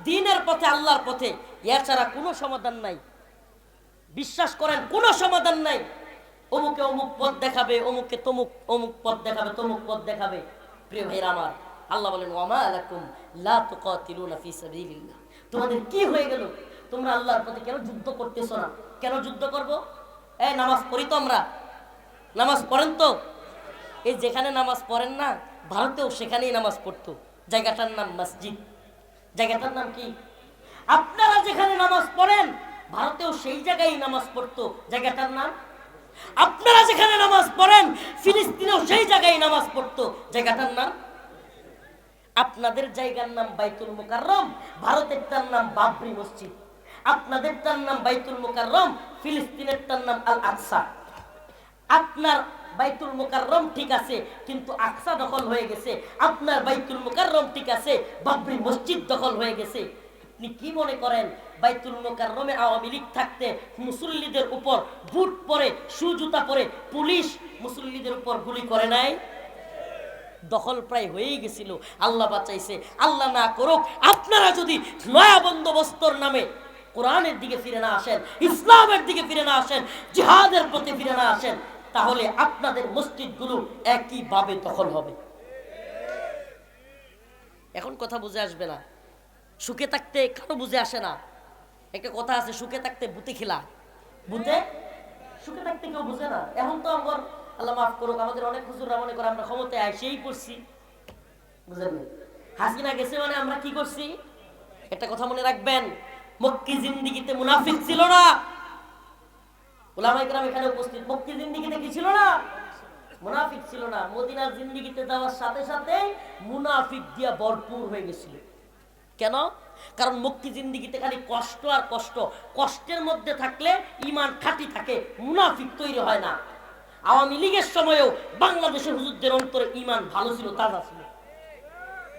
দ্বীনের পথে, আল্লাহর পথে, এছাড়া কোনো সমাধান নাই। বিশ্বাস করেন কোনো সমাধান নাই। অমুকে অমুক পথ দেখাবে, অমুকে তমুক অমুক পথ দেখাবে, তমুক পথ দেখাবে। প্রিয় ভাইরা আমার, আল্লাহ বলেন ওয়ামা লাকুম লা তুকাতিলুনা ফি সাবিলিল্লাহ, তোমাদের কি হয়ে গেল? তোমরা আল্লাহর পথে কেন যুদ্ধ করতেছ না? কেন যুদ্ধ করব? এই নামাজ পড়ি তো আমরা, নামাজ পড়েন তো? এই যেখানে নামাজ পড়েন না, ভারতেও সেখানেই নামাজ পড়তো। জায়গাটার নাম মসজিদ। জায়গাটার নাম কি? আপনারা যেখানে নামাজ পড়েন ভারতেও সেই জায়গায় নামাজ পড়তো। জায়গাটার নাম? আপনারা যেখানে নামাজ পড়েন ফিলিস্তিনেও সেই জায়গায় নামাজ পড়তো। জায়গাটার নাম? আপনাদের জায়গার নাম বাইতুল মুকাররম, ভারতেরটার নাম বাবরি মসজিদ। আপনাদেরটার নাম বাইতুল মুকাররম, ফিলিস্তিনেরটার নাম আল আকসা। আপনার বাইতুল মুকাররম ঠিক আছে, কিন্তু আকসা দখল হয়ে গেছে। আপনার বাইতুল মুকাররম ঠিক আছে, বাবরি মসজিদ দখল হয়ে গেছে। আপনি কি মনে করেন বাইতুল মুকাররমে আওয়ামী লীগ থাকতে মুসল্লিদের উপর বুট পরে, সুজুতা পরে পুলিশ মুসল্লিদের উপর গুলি করে নাই? দখল প্রায় হয়েই গেছিল, আল্লাহ বাঁচাইছে। আল্লাহ না করুক আপনারা যদি নয়া বন্দোবস্তর নামে কোরআনের দিকে ফিরে না আসেন, ইসলামের দিকে ফিরে না আসেন, জিহাদের প্রতি ফিরে না আসেন, তাহলে আপনাদের মসজিদগুলো একইভাবে দখল হবে। এখন কথা বুঝে আসবে না। সুখে থাকতে কারো বুঝে আসে না। একটা কথা আছে, সুখে থাকতে ভূতে খেলা। ভূতে সুখে থাকতে কেউ বুঝে না। এখন তো আমার আল্লাহ মাফ করুক, আমাদের অনেক হুজুররা মনে করে আমরা ক্ষমতায় আইসেই পড়ছি, বুঝলেন? হাসিনা গেছে মানে আমরা কি করছি? একটা কথা মনে রাখবেন, মক্কি জিন্দিগিতে মুনাফিক ছিল না। উলামায়ে কেরাম এখানে উপস্থিত, মক্কি জিন্দিগিতে কি ছিল না? মুনাফিক ছিল না। মদিনার জিন্দিগিতে যাওয়ার সাথে সাথে মুনাফিক দিয়া ভরপুর হয়ে গেছিল। কেন? কারণ মক্কি জিন্দিগিতে খালি কষ্ট আর কষ্ট, কষ্টের মধ্যে থাকলে ঈমান খাঁটি থাকে, মুনাফিক তৈরি হয় না। আওয়ামী লীগের সময়েও বাংলাদেশের হুজুরদের অন্তরে ঈমান ভালো ছিল, তাজা ছিল,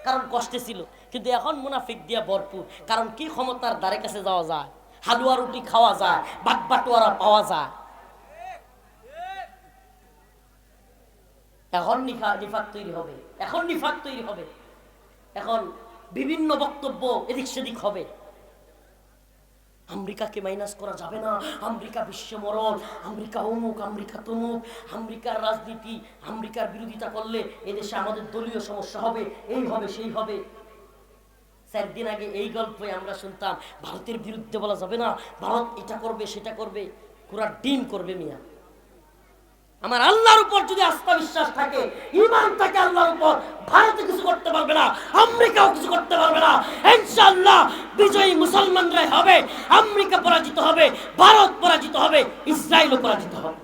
কারণ কষ্টে ছিল। কিন্তু এখন মুনাফিক দিয়া ভরপুর। কারণ কি? ক্ষমতার দ্বারে কাছে যাওয়া যায়, হালুয়া রুটি খাওয়া যায়, বাটবাটোয়ারা পাওয়া যায়। এখন নিফাক তৈরি হবে, এখন নিফাক তৈরি হবে, এখন বিভিন্ন বক্তব্য এদিক সেদিক হবে। আমেরিকাকে মাইনাস করা যাবে না, আমেরিকা বিশ্ব মরণ, আমেরিকা অমুক, আমেরিকা তমুক, আমেরিকার রাজনীতি, আমেরিকার বিরোধিতা করলে এদেশে আমাদের দলীয় সমস্যা হবে, এই হবে সেই হবে। 4 দিন আগে এই গল্পই আমরা শুনতাম, ভারতের বিরুদ্ধে বলা যাবে না, ভারত এটা করবে সেটা করবে। পুরা ডিম করবে মিয়া। আমার আল্লাহর উপর যদি আস্থা বিশ্বাস থাকে, ঈমান থাকে আল্লাহর উপর, ভারত কিছু করতে পারবে না, আমেরিকাও কিছু করতে পারবে না। ইনশাআল্লাহ বিজয়ী মুসলমানরাই হবে। আমেরিকা পরাজিত হবে, ভারত পরাজিত হবে, ইসরায়েলও পরাজিত হবে।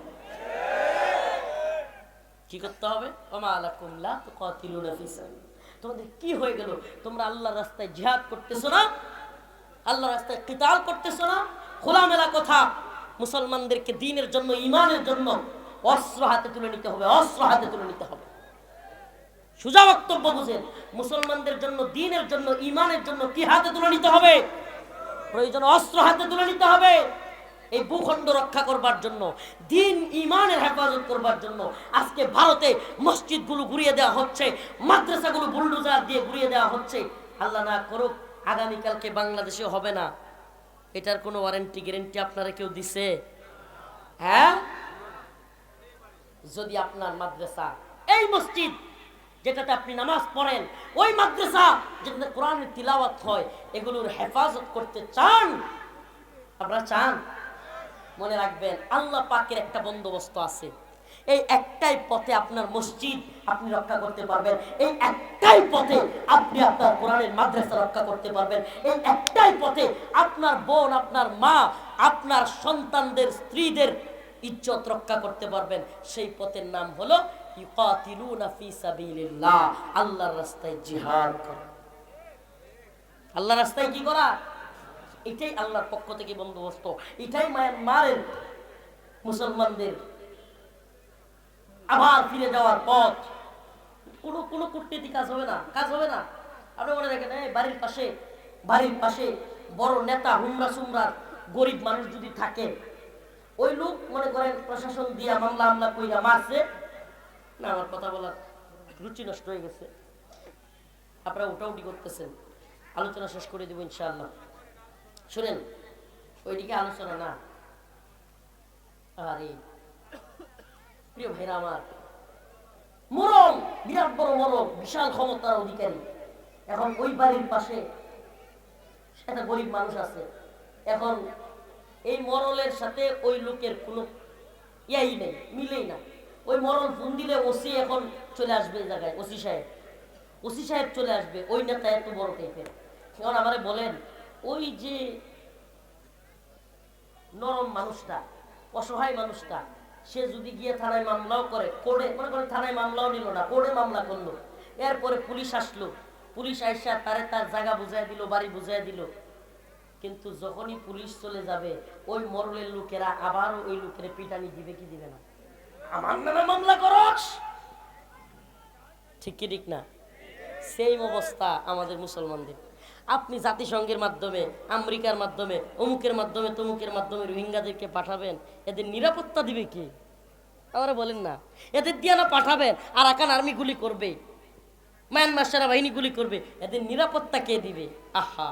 কি করতে হবে? ওমা লাকুম লা তুকাতিলুনা ফি সাবিলিল্লাহ, তোমাদের কি হয়ে গেল? তোমরা আল্লাহর রাস্তায় জিহাদ করতেছো না? আল্লাহর রাস্তায় কিতাল করতেছো না? খোলামেলা কথা, মুসলমানদেরকে দ্বীনের জন্য, ঈমানের জন্য অস্ত্র হাতে তুলে নিতে হবে, অস্ত্র হাতে তুলে নিতে হবে। সোজা বক্তব্য বুঝেন, মুসলমানদের জন্য, দ্বীনের জন্য, ঈমানের জন্য কি হাতে তুলে নিতে হবে? প্রয়োজন অস্ত্র হাতে তুলে নিতে হবে। এই ভূখণ্ড রক্ষা করবার জন্য, দ্বীন ঈমানের হেফাজত করবার জন্য আজকে ভারতে মসজিদগুলো ঘুরিয়ে দেওয়া হচ্ছে, মাদ্রাসাগুলো বুলডোজার দিয়ে ঘুরিয়ে দেওয়া হচ্ছে। আল্লাহ না করুক আগামীকালকে বাংলাদেশে হবে না, এটার কোনো ওয়ারেন্টি গ্যারেন্টি আপনারা কেউ দিছে? হ্যাঁ? যদি আপনার মাদ্রাসা, এই মসজিদ যেটাতে আপনি নামাজ পড়েন, ওই মাদ্রাসা যেটাতে কোরআনের তিলাওয়াত হয়, এগুলোর হেফাজত করতে চান, আপনারা চান, মনে রাখবেন আল্লাহ পাকের একটা বন্দোবস্ত আছে। এই একটাই পথে আপনার মসজিদ আপনি রক্ষা করতে পারবেন, এই একটাই পথে আপনি আপনার কোরআনের মাদ্রাসা রক্ষা করতে পারবেন, এই একটাই পথে আপনার বোন, আপনার মা, আপনার সন্তানদের, স্ত্রীদের ইজ্জত রক্ষা করতে পারবেন। সেই পথের নাম হলো ইউকাতিলুনা ফি সাবিলিল্লাহ, আল্লাহর রাস্তায় জিহাদ করা। আল্লাহর রাস্তায় কি করা? এটাই আল্লাহর পক্ষ থেকে বন্দোবস্ত, এটাই মায়ানমারের মুসলমানদের আবার ফিরে যাওয়ার পথ। কোনো কূটনীতি কাজ হবে না, কাজ হবে না। আপনি মনে রাখেন, বাড়ির পাশে বড় নেতা, হুমরা সুমরার গরিব মানুষ যদি থাকে, ওই লোক মনে করেন প্রশাসন দিয়া মামলা হামলা কইরা মারছে না, আমার কথা বলার রুচি নষ্ট হয়ে গেছে, আপনারা উঠাউটি করতেছেন। আলোচনা শেষ করে দেব ইনশাআল্লাহ। শুনেন, ওইদিকে আলোচনা না, আরে প্রিয় ভাইরা আমার, মরম বিরাট বড় মরম, বিশাল ক্ষমতার অধিকারী। এখন ওই বাড়ির পাশে একটা গরিব মানুষ আছে। এখন এই মরলের সাথে ওই লোকের কোনো ইয়াই নেই, মিলেই না। ওই মরল ফোন দিলে ওসি এখন চলে আসবে এই জায়গায়, ওসি সাহেব চলে আসবে। ওই নেতা এত বড় টাইপের। এখন আমারে বলেন, ওই যে নরম মানুষটা, অসহায় মানুষটা, সে যদি গিয়ে থানায় মামলাও করে, কোর্টে মনে করে থানায় মামলাও নিল না, কোর্টে মামলা করলো, এরপরে পুলিশ আসলো, পুলিশ আইসা তারে তার জায়গা বুঝাই দিল, বাড়ি বুঝাই দিল। কিন্তু যখনই পুলিশ চলে যাবে, ওই মরলের লোকেরা আবারও ওই লোকের পিটানি দিবে কি দিবে না? আমার নামে মামলা করস, ঠিক কি ঠিক না? সেম অবস্থা আমাদের মুসলমানদের। আপনি জাতিসংঘের মাধ্যমে, আমেরিকার মাধ্যমে, অমুকের মাধ্যমে, তমুকের মাধ্যমে রোহিঙ্গাদেরকে পাঠাবেন, এদের নিরাপত্তা দিবে কি? আমরা বলেন না, এদের দিয়ে না পাঠাবেন, আরাকান আর্মি গুলি করবে, মায়ানমার সেনাবাহিনী গুলি করবে, এদের নিরাপত্তা কে দিবে? আহা,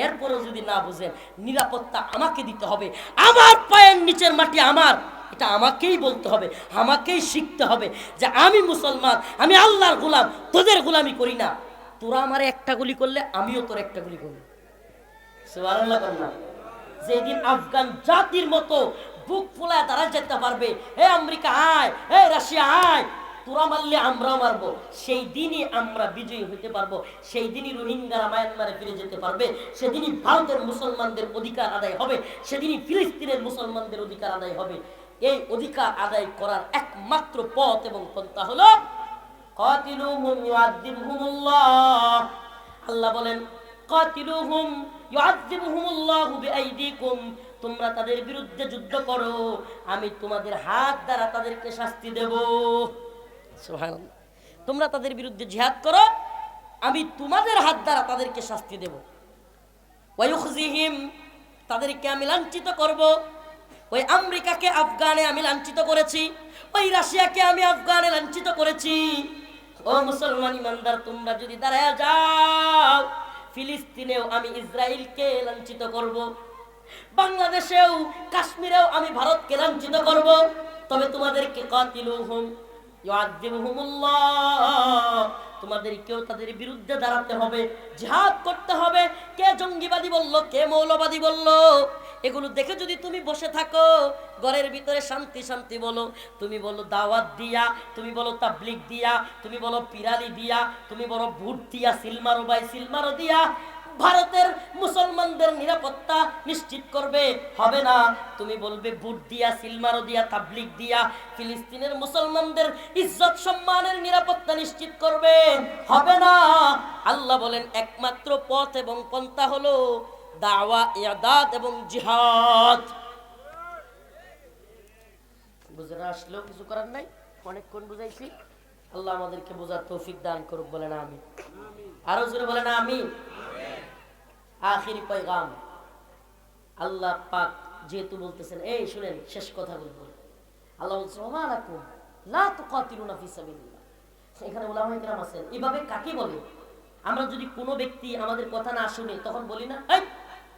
এরপরও যদি না বুঝেন, নিরাপত্তা আমাকে দিতে হবে। আমার পায়ের নিচের মাটি আমার, এটা আমাকেই বলতে হবে, আমাকেই শিখতে হবে যে আমি মুসলমান, আমি আল্লাহর গোলাম, তোদের গোলামি করি না। তোরা আমারে একটা গুলি করলে আমিও তোর একটা গুলি করব। সুবহানাল্লাহ। যেদিন আফগান জাতির মতো বুক ফুলায় দাঁড়া যেতে পারবে, হে আমেরিকা আয়, হে রাশিয়া আয়, তোরা মারলে আমরাও মারবো, সেই দিনই আমরা বিজয়ী হতে পারবো। সেই দিনই রোহিঙ্গারা মায়ানমারে ফিরে যেতে পারবে, সেদিনই ভারতের মুসলমানদের অধিকার আদায় হবে, সেদিনই ফিলিস্তিনের মুসলমানদের অধিকার আদায় হবে। এই অধিকার আদায় করার একমাত্র পথ এবং পন্থা হলো কাতিলুহুম ইউআযিবহুমুল্লাহ। আল্লাহ বলেন, কাতিলুহুম ইউআযিবহুমুল্লাহু বিআইদিকুম, তোমরা তাদের বিরুদ্ধে যুদ্ধ করো, আমি তোমাদের হাত দ্বারা তাদেরকে শাস্তি দেব। সুবহানাল্লাহ। তোমরা তাদের বিরুদ্ধে জিহাদ করো, আমি তোমাদের হাত দ্বারা তাদেরকে শাস্তি দেব। ওয়া ইউখজিহিম, তাদেরকে আমি লাঞ্ছিত করব। ওই আমেরিকাকে আফগানে আমি লাঞ্ছিত করেছি, ওই রাশিয়াকে আমি আফগানে লাঞ্ছিত করেছি। ও মুসলমান ইমানদার, তোমরা যদি দাঁড়ায় যাও, ফিলিস্তিনেও আমি ইসরায়েলকে লাঞ্ছিত করব, বাংলাদেশেও কাশ্মীরেও আমি ভারতকে লাঞ্ছিত করব। তবে তোমাদেরকে কাতিলুহুম ইউআযিবহুমুল্লাহ, তোমাদেরকেও তাদের বিরুদ্ধে দাঁড়াতে হবে, জিহাদ করতে হবে। কে জঙ্গিবাদী বলল, কে মৌলবাদী বলল, এগুলো দেখে যদি তুমি বসে থাকো, ঘরের ভিতরে শান্তি শান্তি বলো, তুমি বলো দাওয়াত দিয়া, তুমি বলো তাবলিগ দিয়া, তুমি বলো পিরালি দিয়া, তুমি বলো ভোট দিয়া, সিলমারো বাই সিলমারো দিয়া ভারতের মুসলমানদের নিরাপত্তা নিশ্চিত করবে, হবে না। তুমি বলবে ভোট দিয়া, সিলমারো দিয়া, তাবলিগ দিয়া ফিলিস্তিনের মুসলমানদের ইজ্জত সম্মানের নিরাপত্তা নিশ্চিত করবে, হবে না। আল্লাহ বলেন, একমাত্র পথ এবং পন্থা হলো দাওয়া, ইয়াদাত এবং জিহাদ। বুঝে আসলেও কিছু করার নাই, অনেকক্ষণ বুঝাইছি। আল্লাহ আমাদেরকে বোঝার তৌফিক দান করুক, বলে না আমি। আরো জোরে বলে না আমি। আখিরি পয়গাম, আল্লাহ পাক যেহেতু বলতেছেন, এই শুনেন, শেষ কথা বলবো। আল্লাহ বলছেন, ওমা লাকুম লা তুকাতিলুনা ফি সাবিলিল্লাহ। এখানে উলামায়ে কেরাম আছেন, এভাবে কাকে বলে? আমরা যদি কোনো ব্যক্তি আমাদের কথা না শুনে, তখন বলি না, এই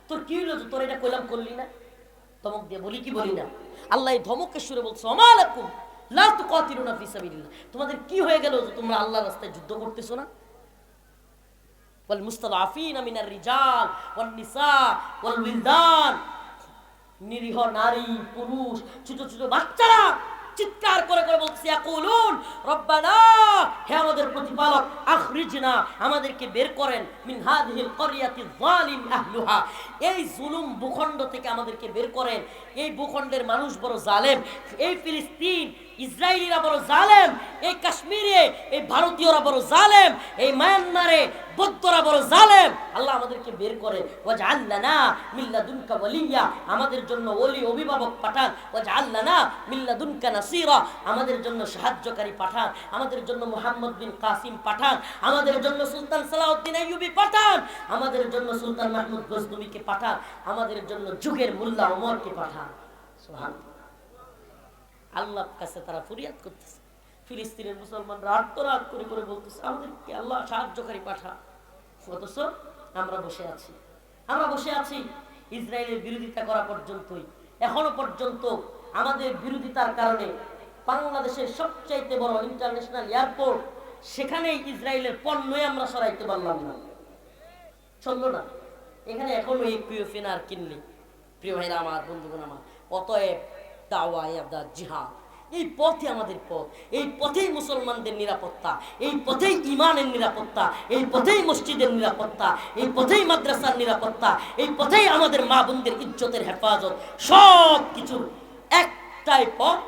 তোর কি হইলো যে তোর এটা কইলাম করলি না, ধমক দিয়ে বলি কি বলি না? আল্লাহ এই ধমকের সুরে বলছে, ওমা লাকুম লা তুকাতিলুনা ফি সাবিলিল্লাহ, তোমাদের কি হয়ে গেল যে তোমরা আল্লাহর রাস্তায় যুদ্ধ করতেছো না? ওয়াল মুস্তাদআফিনা মিনার রিজাল ওয়ান নিসা ওয়াল উইলদান, নিরীহ নারী পুরুষ ছোট ছোট বাচ্চারা চিৎকার করে করে বলছে, ইয়াকুলুন রব্বানা, হে আমাদের প্রতিপালক, আখরিজনা, আমাদেরকে বের করেন, মিন হাযিহিল ক্বরিয়াতি যালিম আহলুহা, এই জুলুম ভূখণ্ড থেকে আমাদেরকে বের করেন। এই ভূখণ্ডের মানুষ বড় জালেম, এই ফিলিস্তিন ইসরায়েলিরা বড় জালেম, এই কাশ্মীরে এই ভারতীয়রা বড় জালেম, এই মায়ানমারে বৌদ্ধরা বড় জালেম। আল্লাহ আমাদেরকে বের করে, ওয়াজআল লানা মিন লাদুনকা ওয়ালিয়্যা, আমাদের জন্য ওলি অভিভাবক পাঠান, ওয়াজআল লানা মিন লাদুনকা নাসীরা, আমাদের জন্য সাহায্যকারী পাঠান, আমাদের জন্য মুহাম্মদ বিন কাসিম পাঠান, আমাদের জন্য সুলতান সালাউদ্দিন আইয়ুবী পাঠান, আমাদের জন্য সুলতান মাহমুদ গজনবীকে পাঠান, আমাদের জন্য যুগের মোল্লা ওমরকে পাঠান। সুবহানাল্লাহ। আল্লাহর কাছে তারা ফরিয়াদ করতেছে, ফিলিস্তিনের মুসলমানরা আত্মরাত করে করে বলতেছে, আমাদেরকে আল্লাহ সাহায্যকারী পাঠান। অথচ আমরা বসে আছি, আমরা বসে আছি ইসরায়েলের বিরোধিতা করা পর্যন্তই। এখনো পর্যন্ত আমাদের বিরোধিতার কারণে বাংলাদেশের সবচাইতে বড় ইন্টারন্যাশনাল এয়ারপোর্ট, সেখানেই ইসরায়েলের পণ্যই আমরা সরাইতে পারলাম না, চললো না। এখানে এখনো এই প্রিয় ফিনার কিনলি, প্রিয় ভাইরা আমার, বন্ধুগণ আমার, অতএব দাওয়া ইবাদত জিহাদ, এই পথে আমাদের পথ, এই পথেই মুসলমানদের নিরাপত্তা, এই পথেই ইমানের নিরাপত্তা, এই পথেই মসজিদের নিরাপত্তা, এই পথেই মাদ্রাসার নিরাপত্তা, এই পথেই আমাদের মা বোনদের ইজ্জতের হেফাজত। সব কিছুর একটাই পথ,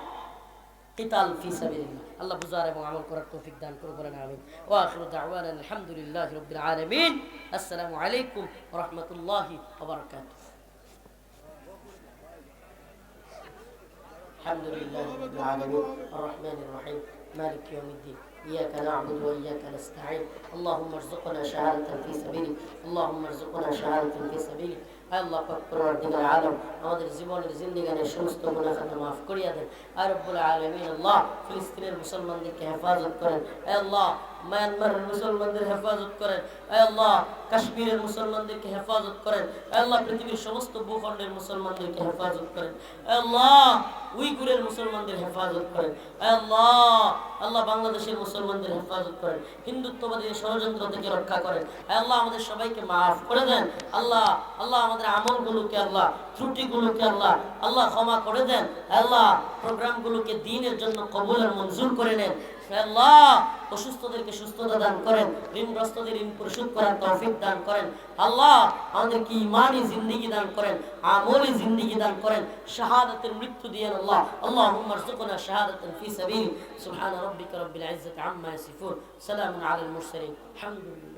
কিতাল ফি সাবিলিল্লাহ। আল্লাহ বুঝার এবং আমল করার তৌফিক দান করুন, বলেন আমিন। ওয়া আখিরু দাওয়ানা আলহামদুলিল্লাহি রাব্বিল আলামিন। আসসালামু আলাইকুম ওয়া রাহমাতুল্লাহি ওয়া বারাকাতুহু। الحمد لله رب العالمين الرحمن الرحيم مالك يوم الدين إياك نعبد وإياك نستعين اللهم ارزقنا شهادة في سبيلك اللهم ارزقنا شهادة في سبيلك আল্লাহ পাক পরওয়ারদিগার আলম আমাদের জীবনের জিন্দেগানের সমস্ত গুনাহ খাতা মাফ করিয়া দেন। আর রব্বুল আলামিন আল্লাহ ফিলিস্তিনের মুসলমানদেরকে হেফাজত করেন। আল্লাহ মায়ানমারের মুসলমানদের হেফাজত করেন। আল্লাহ কাশ্মীরের মুসলমানদেরকে হেফাজত করেন। আল্লাহ পৃথিবীর সমস্ত ভূখণ্ডের মুসলমানদেরকে হেফাজত করেন। আল্লাহ উইগুরের মুসলমানদের হেফাজত করেন। আল্লাহ আল্লাহ বাংলাদেশের মুসলমানদের হেফাজত করেন। হিন্দুত্ববাদী ষড়যন্ত্র থেকে রক্ষা করেন। আল্লাহ আমাদের সবাইকে মাফ করে দেন। আল্লাহ আল্লাহ আমাদের আমলগুলোকে, আল্লাহ ত্রুটিগুলোকে আল্লাহ আল্লাহ ক্ষমা করে দেন। আল্লাহ প্রোগ্রামগুলোকে দ্বীনের জন্য কবুল আর মঞ্জুর করে নেন। আল্লাহ অসুস্থদেরকে সুস্থতা দান করেন, ঋণগ্রস্তদের ঋণ পরিশোধ করার তৌফিক দান করেন। আল্লাহ আমাদেরকে ঈমানি জিন্দেগি দান করেন, আমলি জিন্দেগি দান করেন, শাহাদাতের মৃত্যু দিয়েন। আল্লাহ আল্লাহুম্মা রযুকনা শাহাদাতান ফি সাবিলিক সুবহান রাব্বিকা রাব্বিল ইজ্জাতি আম্মা ইয়াসিফুন সালামুন আলাল মুরসালিন আলহামদুলিল্লাহ।